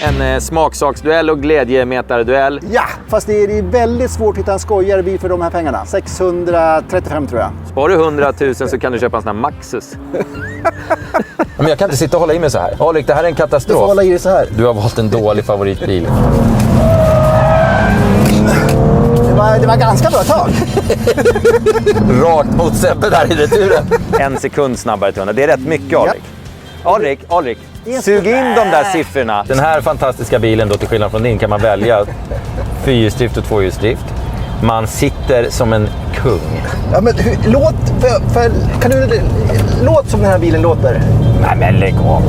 en smaksaksduell och glädjemetarduell. Ja, fast det är väldigt svårt att hitta en skojare bil för de här pengarna. 635 tror jag. Sparar du 100 000 så kan du köpa en sån här Maxus. Men jag kan inte sitta och hålla i mig så här. Alrik, det här är en Du får katastrof. hålla i dig så här. Du har valt en dålig favoritbil. Det var ganska bra tag. Rakt mot Sebbe där i returen. En sekund snabbare till 100. Det är rätt mycket, Alrik. Alrik. Sug in de där siffrorna. Den här fantastiska bilen då, till skillnad från din, kan man välja fyrhjulsdrift och tvåhjulsdrift. Man sitter som en kung. Ja, men låt, kan du låt som den här bilen låter? Nej men lägg av.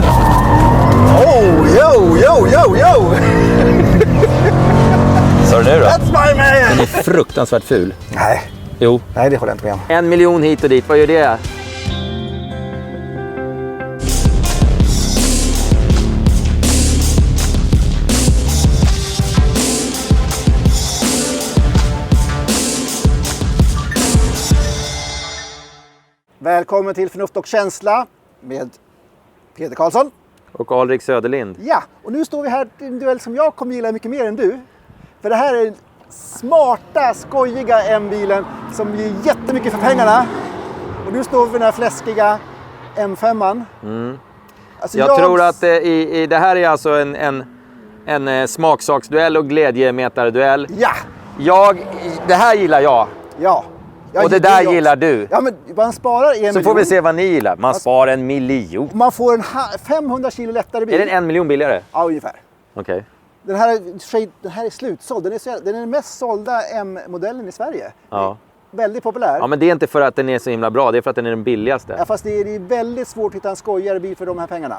Oh, yo! Så är det nu då? That's my man! Den är fruktansvärt ful. Nej, Jo. det håller jag inte med om. 1 miljon hit och dit, vad gör det? Välkommen till Förnuft och känsla med Peter Karlsson. Och Alrik Söderlind. Ja, och nu står vi här i en duell som jag kommer gilla mycket mer än du. För det här är den smarta, skojiga M-bilen som ger jättemycket för pengarna. Och nu står vi med den här fläskiga M5an. Alltså Jag tror att det här är alltså en smaksaksduell och glädjemetarduell. Ja, Det här gillar jag. ja. Och det där gillar du. Ja, men man sparar 1 miljon. Så får vi se vad ni gillar. Man sparar 1 miljon. Man får en 500 kilo lättare bil. Är den 1 miljon billigare? Ja, ungefär. Okej. Den här är slutsåld. Den är den mest sålda M-modellen i Sverige. Ja. Väldigt populär. Ja, men det är inte för att den är så himla bra. Det är för att den är den billigaste. Ja, fast det är väldigt svårt att hitta en skojare bil för de här pengarna.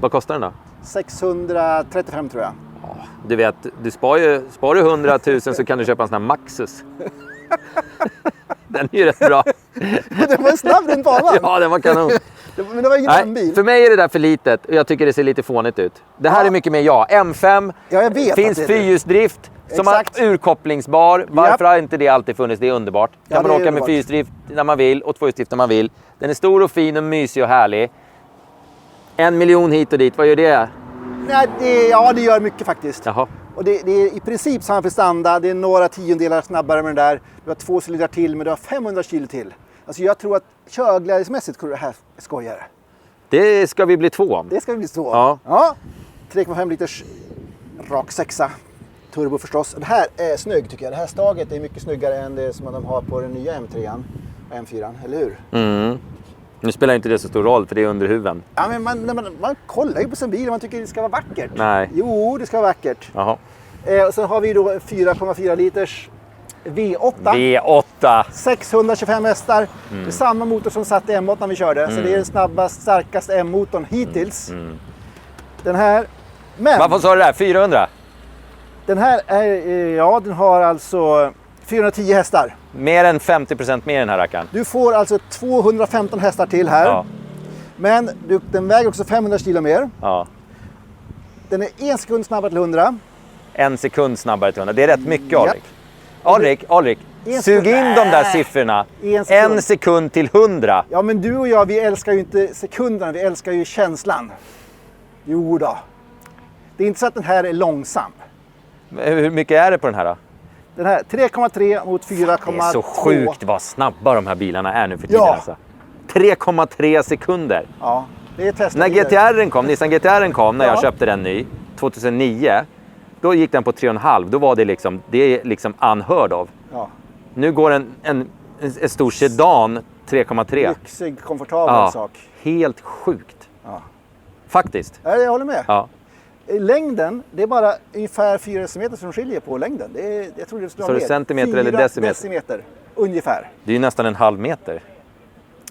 Vad kostar den då? 635 tror jag. Du vet, sparar du 100 000 så kan du köpa en sån här Maxus. Den är ju rätt bra. Den var snabb den banan. Ja, den var kanon. Men det var ingen annan bil. För mig är det där för litet och jag tycker det ser lite fånigt ut. Det här är mycket mer M5. Ja, jag vet finns att det är det. fyrhjulsdrift som Exakt. är urkopplingsbar. Varför har inte det alltid funnits? Det är underbart. Ja, Kan man det är åka med underbart. fyrhjulsdrift när man vill och tvåhjulsdrift när man vill. Den är stor och fin och mysig och härlig. 1 miljon hit och dit, vad gör det? Nej, det gör mycket faktiskt. Jaha. Och det är i princip samma prestanda. Det är några tiondelar snabbare med den där. Du har 2 cylindrar till, men du har 500 kilo till. Alltså jag tror att körglädjesmässigt kommer det här skojare. Det ska vi bli 2 om. Det ska bli så. Ja. 3,5 liters rak sexa. Turbo förstås. Det här är snygg tycker jag. Det här staget är mycket snyggare än det som de har på den nya M3an och M4an, eller hur? Nu spelar inte det så stor roll för det är under huven. Ja, men man kollar ju på sin bil och man tycker det ska vara vackert. Nej. Jo, det ska vara vackert. Jaha. Och sen har vi då 4,4 liters V8. V8. 625 hästar. Det är samma motor som satt i M8 när vi körde. Så det är den snabbast, starkaste M-motorn hittills. Den här. Men Vad sa du där? 400? den här är, den har alltså 410 hästar. Mer än 50% mer den här rackaren. Du får alltså 215 hästar till här. Ja. Men den väger också 500 kilo mer. Ja. Den är 1 sekund snabbare till 100. 1 sekund snabbare till 100. Det är rätt mycket, Alrik. Alrik. Sug in de där siffrorna. 1 sekund till 100. Ja, men du och jag, vi älskar ju inte sekunderna, vi älskar ju känslan. Jo då. Det är inte så att den här är långsam. Hur mycket är det på den här då? Den här 3,3 mot 4,2. Det är så sjukt vad snabba de här bilarna är nu för tiden. Ja. Alltså. 3,3 sekunder. Ja, det är testat. När GTR:en kom, Nissan GTR:en kom när jag köpte den ny, 2009. Då gick den på 3,5. Då var det är liksom unheard of. Ja. Nu går en stor sedan 3,3. Lyxig, komfortabel sak. Helt sjukt. Ja. Faktiskt. Ja, jag håller med. Ja. Längden, det är bara ungefär 4 decimeter som skiljer på längden. Jag tror det skulle vara mer. Centimeter eller 4 decimeter, ungefär. Det är ju nästan en halv meter.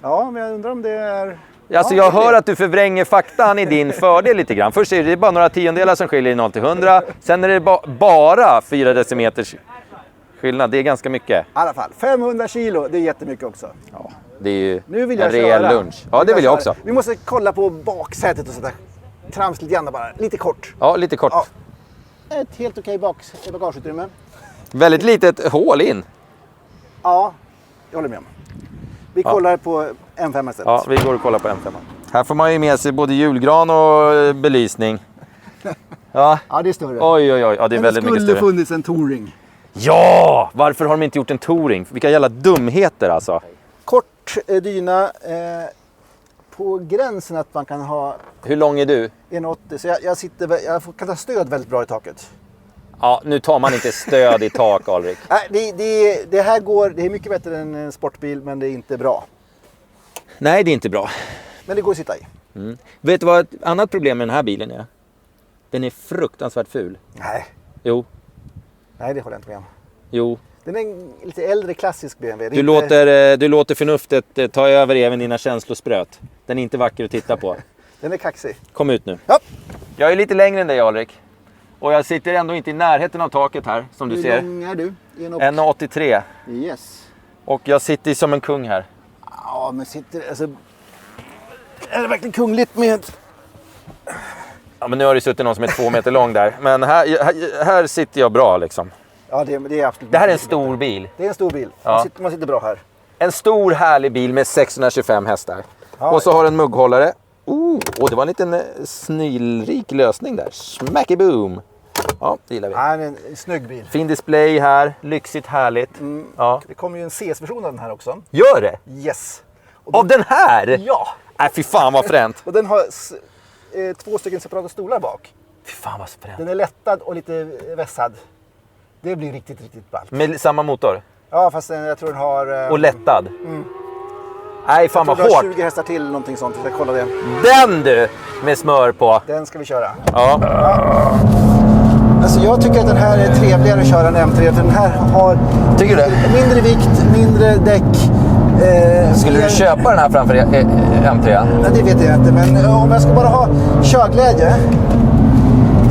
Ja, men jag undrar om det är... Alltså jag hör att du förvränger faktan i din fördel lite grann. Först är det bara några tiondelar som skiljer i 0 till 100. Sen är det bara 4 decimeters skillnad. Det är ganska mycket. I alla fall, 500 kilo, det är jättemycket också. Ja, det är ju Nu vill en jag rejäl köra. lunch. Ja, det vill jag också. Vi måste kolla på baksätet och sådär. Trams lite grann bara, lite kort. Ja, lite kort. Ja. Ett helt okej bagageutrymme. Väldigt litet hål in. Ja, jag håller med om. Vi kollar på M5 istället. Ja, vi går och kollar på M5. Här får man ju med sig både julgran och belysning. Ja. Ja, det är större. Oj, oj, oj. Ja, det är väldigt mycket skulle större. funnits en touring. Ja! Varför har de inte gjort en touring? Vilka jävla dumheter alltså. Kort dyna. På gränsen att man kan ha Hur lång är du? 1,80. Så jag kan ta stöd väldigt bra i taket. Ja, nu tar man inte stöd i tak, Alrik. Nej, det här går. Det är mycket bättre än en sportbil, men det är inte bra. Nej, det är inte bra. Men det går att sitta i. Vet du vad ett annat problem med den här bilen är? Den är fruktansvärt ful. Nej, Jo, det håller jag inte med om. jo. Den är en lite äldre klassisk BMW. Det är Du låter förnuftet ta över även dina känslospröt. Den är inte vacker att titta på. Den är kaxig. Kom ut nu. Ja. Jag är lite längre än dig, Alrik. Och jag sitter ändå inte i närheten av taket här, som du Hur ser. lång är du? 1,83. Yes. Och jag sitter som en kung här. Ja, men alltså, är det verkligen kungligt med... Ja, men nu har det suttit någon som är 2 meter lång där. Men här sitter jag bra liksom. Ja, det är absolut... Det här är en stor bil. Det är en stor bil. Ja. Man sitter bra här. En stor härlig bil med 625 hästar. Ja. Och så har den mugghållare. Och det var en liten snillrik lösning där. Smacky boom. Ja, det gillar vi. Ja, det är en snygg bil. Fin display här. Lyxigt, härligt. Ja. Det kommer ju en CS-version av den här också. Gör det? Yes. Av den här? Ja. Nej, fy fan vad fränt. Och den har 2 stycken separata stolar bak. Fy fan vad fränt. Den är lättad och lite vässad. Det blir riktigt, riktigt ballt. Med samma motor? Ja, fast jag tror den har... Och lättad? Nej, fan vad den har hårt. 20 hästar till, någonting sånt. Jag ska kolla det. Den du! Med smör på. Den ska vi köra. Ja. Alltså jag tycker att den här är trevligare att köra än M3. För den här har Tycker du? mindre vikt, mindre däck. Skulle du köpa den här framför M3? Nej, det vet jag inte. Men om jag ska bara ha körglädje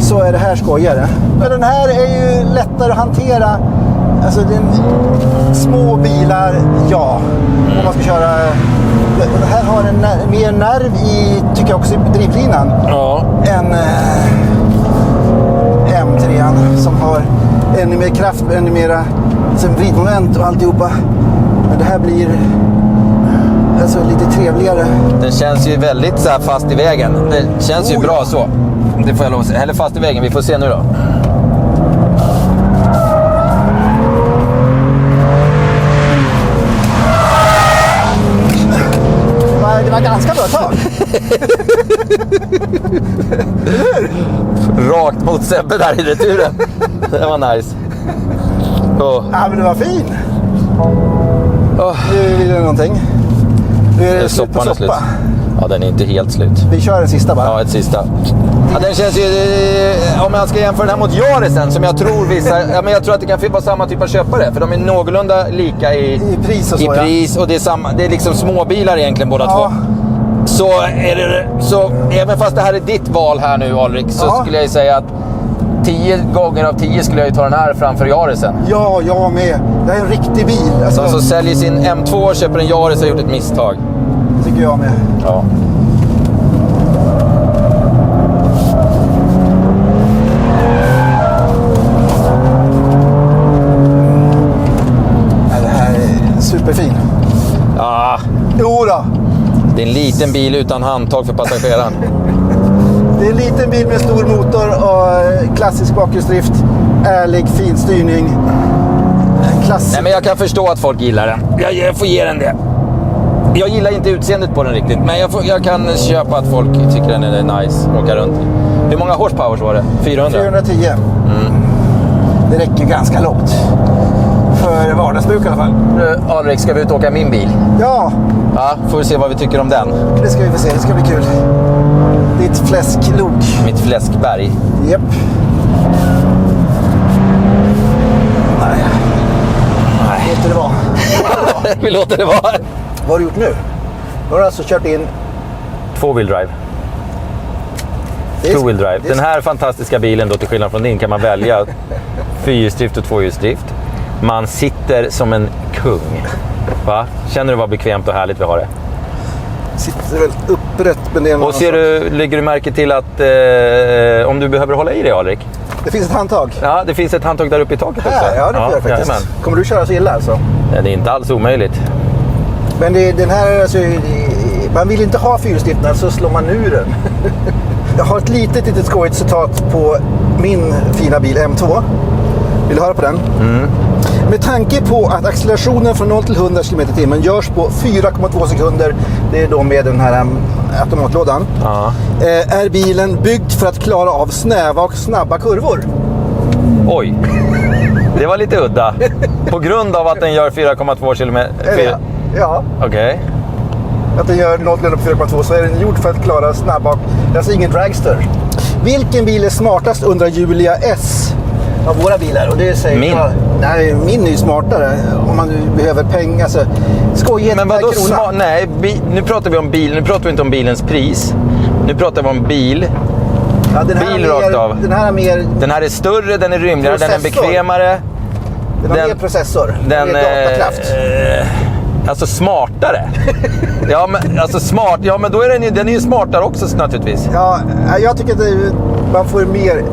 så är det här skojigare. Men den här är ju lättare att hantera. Alltså små bilar, ja. Om man ska köra... Den här har en mer nerv i, tycker jag också, i drivlinan. Ja. Än M3 som har ännu mer kraft, ännu mer vridmoment och alltihopa. Men det här blir alltså lite trevligare. Den känns ju väldigt så här fast i vägen. Det känns ju bra så. Det får jag lov att säga. Eller fast i vägen, vi får se nu då. Det var ganska bra tag. Rakt mot Sebbe där i returen. Det var nice. Ja, men det var fin. Nu är det någonting. Nu är det slut på Soppan är slut. soppa. Ja, den är inte helt slut. Vi kör en sista bara. Ja, ett sista. Ja, den känns ju... Om jag ska jämföra den här mot Yarisen, som jag tror vissa... Ja, men jag tror att det kan vara samma typ av köpare. För de är någorlunda lika i pris och så, i pris. Och det är, det är liksom småbilar egentligen båda två. Så även fast det här är ditt val här nu, Alrik, så skulle jag ju säga att 10 gånger av 10 skulle jag ju ta den här framför Yarisen. Ja, jag med. Det är en riktig bil. Alltså, De som säljer sin M2 och köper en Yaris har gjort ett misstag. tycker jag med. Ja. Nej, det här är superfin. Ja, Jo då. det är en liten bil utan handtag för passageraren. Det är en liten bil med stor motor och klassisk bakhjulsdrift. Ärlig, fin styrning. Klassisk. Nej, men jag kan förstå att folk gillar den. Jag får ge den det. Jag gillar inte utseendet på den riktigt, men jag kan köpa att folk tycker den är nice att åka runt i. Hur många horsepowers var det? 400? 410. Det räcker ganska långt. För vardagsbruk i alla fall. Nu, Alrik, ska vi ut och åka min bil? Ja, Ja, får vi se vad vi tycker om den. det ska vi få se. Det ska bli kul. Ditt fläsklok. Mitt fläskberg. Japp. Nej, Nej, låter det vara. vi låter det vara. Vad har du gjort nu? Nu har du alltså kört in... 2-wheel drive. Det är- 2-wheel drive. det är- Den här fantastiska bilen då, till skillnad från din, kan man välja fyrhjulsdrift och tvåhjulsdrift. Man sitter som en kung. Va? Känner du vad bekvämt och härligt vi har det? Sitter väl upprätt, men det är en Och annan lägger du märke till att om du behöver hålla i dig, Alrik? sak. Det finns ett handtag. Ja, det finns ett handtag där uppe i taket också. Här, ja, det får jag faktiskt. jajamän. Kommer du köra så illa alltså? Ja, det är inte alls omöjligt. Men den här, alltså, man vill inte ha fyrhjulsdriften, så slår man ur den. Jag har ett litet skojigt citat på min fina bil M2. Vill du höra på den? Med tanke på att accelerationen från 0 till 100 km/h görs på 4,2 sekunder, det är då med den här automatlådan, är bilen byggd för att klara av snäva och snabba kurvor. Oj, det var lite udda. På grund av att den gör 4,2 km. Ja. Okej. Att den gör 0 till 4,2 så är den gjord för att klara snabba. Det är alltså ingen dragster. Vilken bil är smartast, undrar Julia S. av våra bilar? Och det säger min? Nej, min är ju smartare. Om man behöver pengar. Alltså, skojigt. Men vadå nej, nu pratar vi om bil. Nu pratar vi inte om bilens pris. Nu pratar vi om bil. Ja, den här bil mer, rakt av. Den här är större, den är rymligare, den är bekvämare. Den har mer processor. Den mer datakraft. Alltså smartare. Ja, men alltså smart. Ja, men då är den är ju smartare också naturligtvis. Ja, jag tycker att man får mer.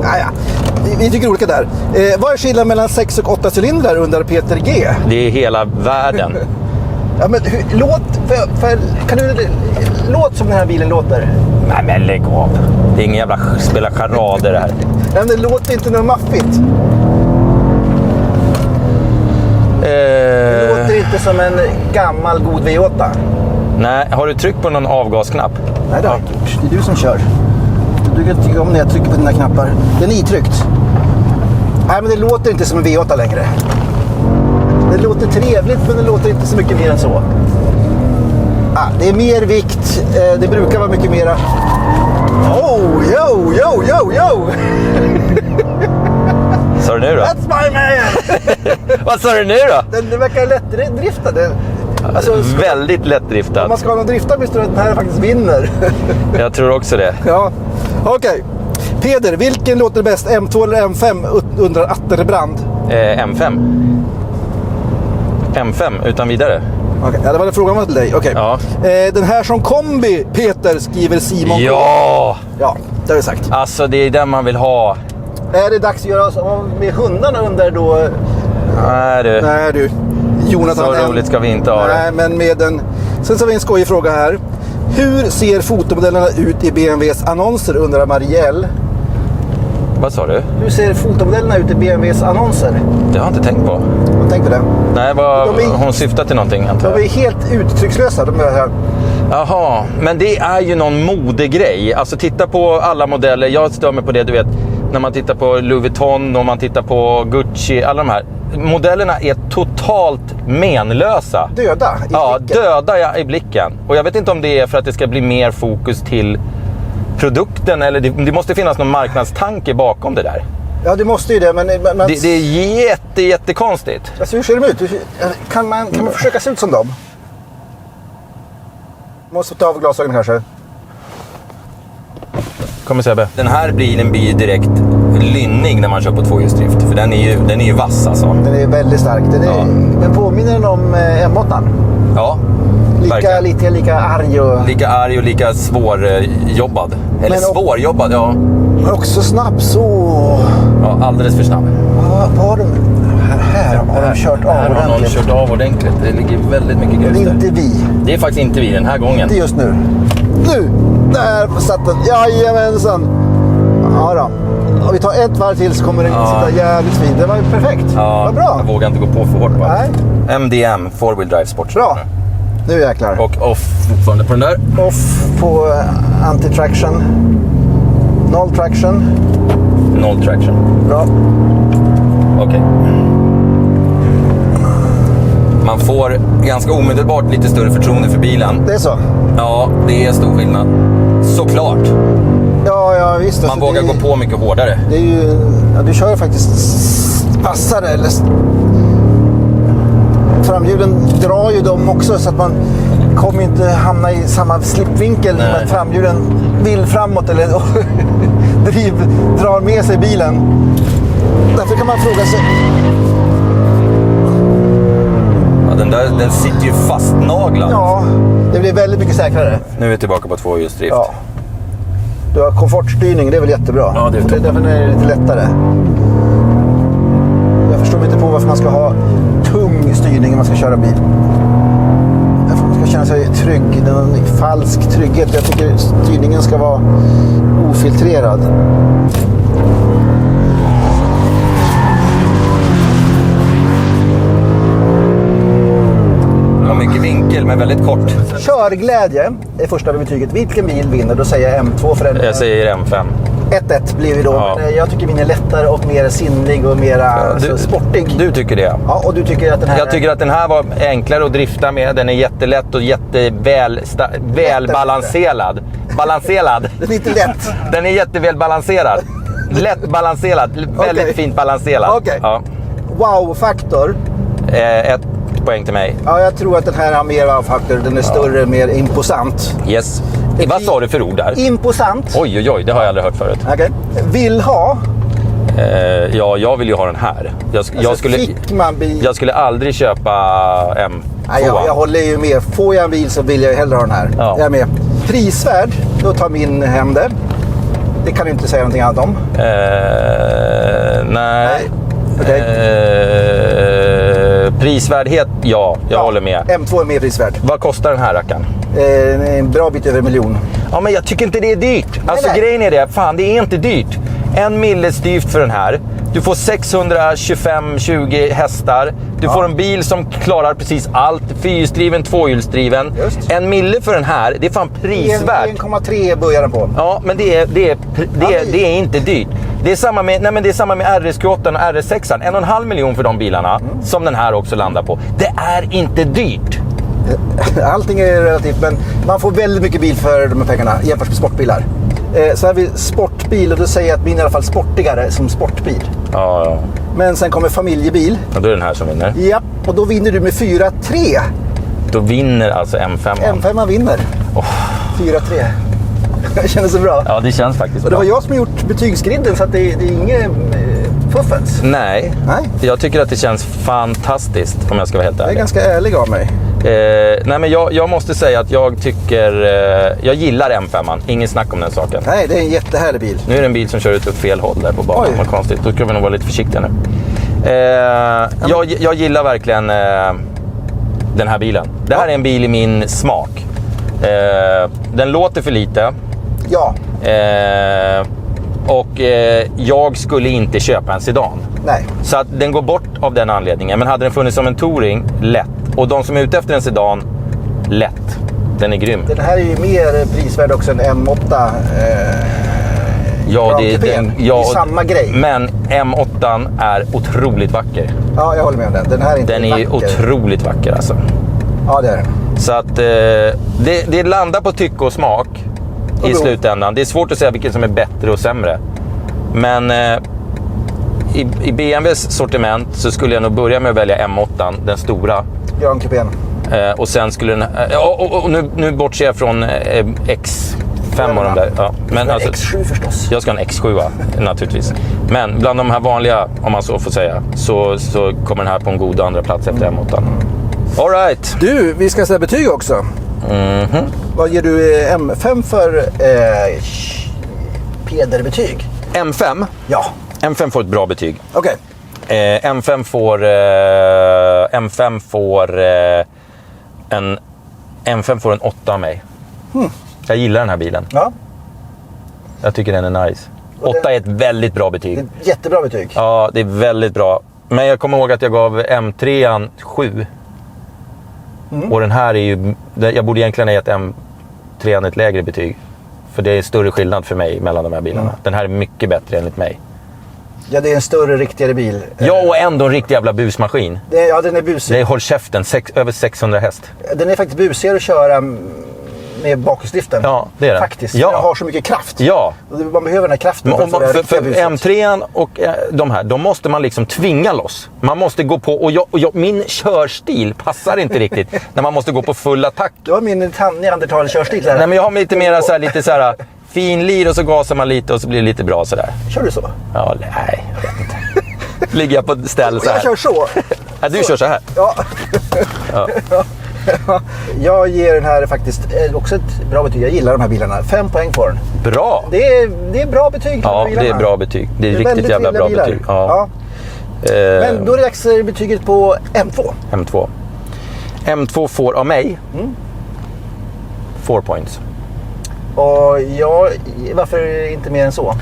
Vi tycker olika där. Vad är skillnaden mellan 6 och 8 cylindrar, undrar Peter G? Det är hela världen. Ja, men kan du låt som den här bilen låter? Nej, men lägg av. Det är ingen jävla spela charader här. Nej, men det låter inte något maffigt. Det låter inte som en gammal god V8. Nej, har du tryckt på någon avgasknapp? Nej, det har jag inte gjort. Det är du som kör. Du kan tycka om när jag trycker på dina knappar. Den är itryckt. Nej, men det låter inte som en V8 längre. Det låter trevligt, men det låter inte så mycket mer än så. Det är mer vikt. Det brukar vara mycket mera. Oh, yo! Sa du nu då? That's my man! Vad sa du nu då? Den verkar lättdriftad. Alltså, väldigt lättdriftad. Om man ska ha någon drifta blir det att den här faktiskt vinner. Jag tror också det. Ja, okej. Peder, vilken låter bäst? M2 eller M5? Undrar Atterbrand. M5. M5 utan vidare. Okej, det var den frågan till dig. Okej. Ja. Den här som kombi, Peter, skriver Simon. Ja! Ja, det har vi sagt. Alltså det är den man vill ha. Är det dags att göra så med hundarna under då? Nej du. Jonathan. Så roligt ska vi inte ha det. Nej, men med en. Sen så har vi en skojig fråga här. Hur ser fotomodellerna ut i BMWs annonser, undrar Marielle. Vad sa du? Hur ser fotomodellerna ut i BMWs annonser? Det har jag inte tänkt på. Vad tänkte du? Nej, hon syftar till någonting. De är helt uttryckslösa. De är här. Jaha, men det är ju någon modegrej. Alltså titta på alla modeller. Jag stör mig på det, du vet. När man tittar på Louis Vuitton och man tittar på Gucci. Alla de här. Modellerna är totalt menlösa. Döda i blicken. Döda i blicken. Och jag vet inte om det är för att det ska bli mer fokus till produkten. Eller det måste finnas någon marknadstanke bakom det där. Ja, det måste ju det. Men det är jättekonstigt. Alltså, hur ser de ut? Kan man försöka se ut som dem? Måste ta av glasögonen kanske. Kommer Sebbe. Den här bilen blir direkt lynnig när man kör på tvåhjulsdrift. För den är ju vass alltså. Den är väldigt stark. Den påminner om M8. Ja. Lika arg och... Lika arg och lika svårjobbad. Eller svårjobbad, ja. Men också snabb så... Ja, alldeles för snabb. Vad har de... Här har de kört av ordentligt. Här har de kört av ordentligt. Det ligger väldigt mycket grus där. Det är inte vi. Det är faktiskt inte vi den här gången. Inte just nu. Nu! Där satt den. Jajamensan. Ja då. Och vi tar ett varv till så kommer den sitta jävligt fin. Det var ju perfekt. Ja, vad bra. Jag vågar inte gå på för hårt bara. Nej. MDM, 4-wheel drive sport. Bra. Nu jäklar. Och off fortfarande på den där. Off på anti-traction. Noll traction. Noll traction. Bra. Okej. Man får ganska omedelbart lite större förtroende för bilen. Det är så? Ja, det är stor skillnad. Såklart. Ja, visst. Man vågar gå på mycket hårdare. Det är ju... Ja, du kör ju faktiskt passare. Eller... Framhjulen drar ju dem också så att man kommer inte hamna i samma slipvinkel när att framhjulen vill framåt eller drar med sig bilen. Därför kan man fråga sig... Ja, den sitter ju fastnaglad. Ja, det blir väldigt mycket säkrare. Nu är vi tillbaka på tvåhjulsdrift. Ja. Du har komfortstyrning, det är väl jättebra. Ja, det är därför är det lite lättare. Jag förstår inte på varför man ska ha tung styrning när man ska köra bil. Därför man ska att känna sig trygg. Det är en falsk trygghet. Jag tycker styrningen ska vara ofiltrerad. Mycket vinkel men väldigt kort. Körglädje är första betyget. Vilken bil vinner? Då säger jag M2 för en... Jag säger M5. 1-1 blir vi då. Ja. Men jag tycker min är lättare och mer sinnlig och mer sportig. Du tycker det? Ja, och du tycker att den här... Jag tycker att den här var enklare att drifta med. Den är jättelätt och välbalanserad. Balanserad. Den är inte lätt. Den är jätteväl balanserad. Lätt balanserad. Väldigt fint balanserad. Okej. Ja. Wow-faktor. 1 poäng till mig. Ja, jag tror att den här har mer wow-faktor. Den är större, mer imposant. Yes. Vad sa du för ord där? Imposant. Oj, det har jag aldrig hört förut. Okej. Vill ha. Ja, jag vill ju ha den här. Jag skulle aldrig köpa M2. Nej, jag håller ju med. Får jag en bil så vill jag ju hellre ha den här. Ja. Jag är med. Prisvärd, då tar min hem det. Det kan du inte säga någonting annat om. Nej. Okej. Prisvärdhet, ja, jag håller med. M2 är mer prisvärd. Vad kostar den här rackaren? En bra bit över 1 miljon. Ja, men jag tycker inte det är dyrt. Alltså Nej. grejen är det, fan det är inte dyrt. 1 mille styvt för den här. Du får 625-20 hästar. Du får en bil som klarar precis allt. Fyrhjulsdriven, tvåhjulsdriven. Just. 1 mille för den här, det är fan prisvärt. 1,3 börjar den på. Ja, men det är inte dyrt. Det är samma med, det är samma med RS28 och RS6. 1,5 miljon för de bilarna som den här också landar på. Det är inte dyrt. Allting är relativt, men man får väldigt mycket bil för de här pengarna jämfört med sportbilar. Så har vi sportbil och då säger jag att min är i alla fall sportigare som sportbil. Ja. Men sen kommer familjebil. Och då är den här som vinner. Ja, och då vinner du med 4-3. Då vinner alltså M5. M5 vinner. 4-3. Det känns så bra. Ja, det känns faktiskt Och det bra. var jag som gjort betygsgriden så att det är inget fuffens. Nej, jag tycker att det känns fantastiskt om jag ska vara helt Det är ärlig. ganska ärlig av mig. Nej, men jag måste säga att jag tycker... jag gillar M5. Ingen snack om den saken. Nej, det är en jättehärlig bil. Nu är det en bil som kör ut åt fel håll där på banan. Oj. Vad konstigt. Då ska vi nog vara lite försiktiga nu. Jag gillar verkligen den här bilen. Det här är en bil i min smak. Den låter för lite. Ja. Jag skulle inte köpa en sedan. Nej. Så att den går bort av den anledningen. Men hade den funnits som en touring, lätt. Och de som är ute efter en sedan, lätt. Den är grym. Den här är ju mer prisvärd också än M8. Ja, det är samma grej. Men M8 är otroligt vacker. Ja, jag håller med om den. Den här är inte Den är vacker. otroligt vacker alltså. Ja, det är den. Så att det landar på tycke och smak i slutändan. Det är svårt att säga vilket som är bättre och sämre. Men i BMWs sortiment så skulle jag nog börja med att välja M8, den stora. Grankupén. Och sen skulle den... och nu bortser jag från X5 och de där. Ja. Men alltså, X7 förstås. jag ska ha en X7 naturligtvis. Men bland de här vanliga, om man så får säga, så kommer den här på en god andra plats efter M8. All right. Du, vi ska säga betyg också. Vad ger du M5 för pederbetyg? M5? Ja. M5 får ett bra betyg. Okej. M5 får en 8 av mig. Jag gillar den här bilen. Ja. Jag tycker den är nice. 8 är ett väldigt bra Det betyg. är ett jättebra betyg. Ja, det är väldigt bra. Men jag kommer ihåg att jag gav M3 7. Och den här är ju... Jag borde egentligen ha gett M3 ett lägre betyg. För det är större skillnad för mig mellan de här bilarna. Den här är mycket bättre enligt mig. Ja, det är en större, riktigare bil. Ja, och ändå en riktig jävla busmaskin. Ja, den är busig. Det är, håll käften, över 600 häst. Den är faktiskt busigare att köra med bakhjulsdriften. Ja, det är den. Faktiskt. Ja. Den har så mycket kraft. Ja. Man behöver den här kraften Men för att för M3 och de här, de måste man liksom tvinga loss. Man måste gå på, och min körstil passar inte riktigt när man måste gå på full attack. Du har min neandertal-körstil. Nej, men jag har lite mer lite så här fin lir och så gasar man lite och så blir det lite bra sådär. Kör du så? Ja, nej, jag vet inte. Ligger jag på ställ så här. Jag kör så. Ja, du kör så här. Ja. Jag ger den här faktiskt också ett bra betyg. Jag gillar de här bilarna. 5 poäng på den. Bra. Det är bra betyg. Ja, det är bra betyg. Det är riktigt jävla bra bilar. betyg. Ja. Men då är det dags betyget på M2. M2 får av mig 4 points. Och varför inte mer än så?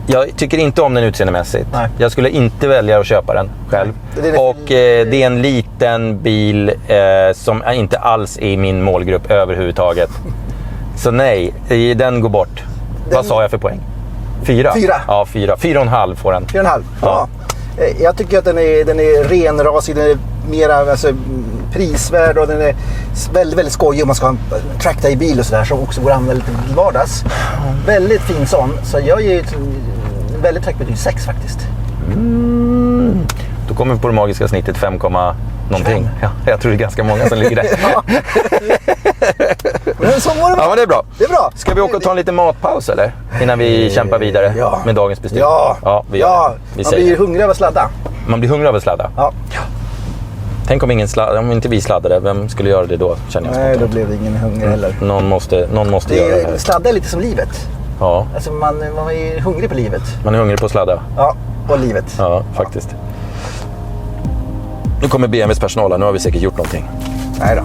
Jag tycker inte om den utseendemässigt. Nej. Jag skulle inte välja att köpa den själv. Det är en liten bil som inte alls är i min målgrupp överhuvudtaget. Så nej, den går bort. Vad sa jag för poäng? 4? 4. Ja, 4. 4,5 får den. 4,5. Ja. Jag tycker att den är renrasig, den är mera prisvärd och den är väldigt, väldigt skojig om man ska ha en trackday-bil och sådär som också går att använda lite till vardags. Väldigt fin sån, så jag ger ett väldigt högt betyg, 6 faktiskt. Då kommer vi på det magiska snittet 5, någonting. Ja, jag tror det är ganska många som ligger där. Men så var det bra. Ja, men det är bra. Det är bra. Ska vi åka och ta en liten matpaus eller? Innan vi kämpar vidare med dagens beslut. Ja, vi gör det. Vi man blir hungrig av att sladda. Man blir hungrig av att sladda? Ja. Tänk om inte vi sladdade, vem skulle göra det då? Känner jag. Nej, då blev det ingen hunger heller. Någon måste göra det här. Sladda är lite som livet. Ja. Alltså man är hungrig på livet. Man är hungrig på att sladda. Ja, och livet. Ja, faktiskt. Nu kommer BMWs personal här. Nu har vi säkert gjort någonting. Nej då.